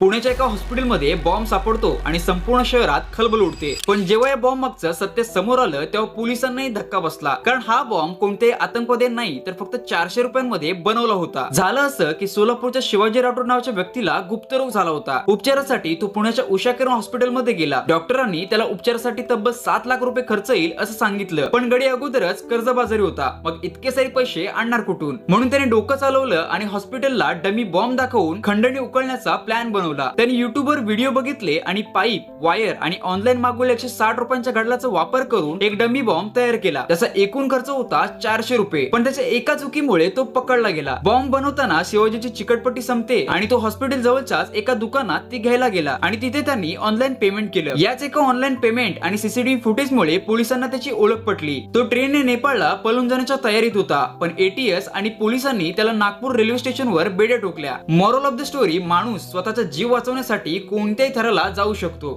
पुण्याच्या एका हॉस्पिटलमध्ये बॉम्ब सापडतो आणि संपूर्ण शहरात खळबळ उडते। पण जेव्हा या बॉम्ब मागचं सत्य समोर आलं तेव्हा पोलिसांनाही धक्का बसला, कारण हा बॉम्ब कोणत्याही आतंकवादी नाही तर फक्त 400 रुपयांमध्ये बनवला होता। झालं असं की सोलापूरच्या शिवाजी राठोड नावाच्या व्यक्तीला गुप्तरोग झाला होता। उपचारासाठी तो पुण्याच्या उषा किरण हॉस्पिटलमध्ये गेला। डॉक्टरांनी त्याला उपचारासाठी तब्बल 7 लाख रुपये खर्च येईल असं सांगितलं, पण गडी अगोदरच कर्जबाजारी होता। मग इतके सारे पैसे आणणार कुठून? म्हणून त्याने डोकं चालवलं आणि हॉस्पिटलला डमी बॉम्ब दाखवून खंडणी उकळण्याचा प्लॅन बनवला। त्यांनी युट्यूबवर व्हिडिओ बघितले आणि पाईप, वायर आणि ऑनलाईन मागवलेल्या 160 रुपयांच्या घड्याळाचा वापर करून एक डमी बॉम्ब तयार केला। त्याचा एकूण खर्च होता 400 रुपये, पण त्याच्या एका चुकीमुळे तो पकडला गेला। बॉम्ब बनवताना शिवाजीची चिकटपट्टी संपते आणि तो हॉस्पिटल जवळच्याच एका दुकानात ती घ्यायला गेला आणि तिथे त्यांनी ऑनलाईन पेमेंट केलं। याच एका ऑनलाईन पेमेंट आणि सीसीटीव्ही फुटेजमुळे पोलिसांना त्याची ओळख पटली। तो ट्रेनने नेपाळला पळून जाण्याच्या तयारीत होता, पण एटीएस आणि पोलिसांनी त्याला नागपूर रेल्वे स्टेशनवर बेड्या ठोकल्या। मॉरल ऑफ द स्टोरी: माणूस स्वतःचा जीव वाचवण्यासाठी कोणत्याही थराला जाऊ शकतो।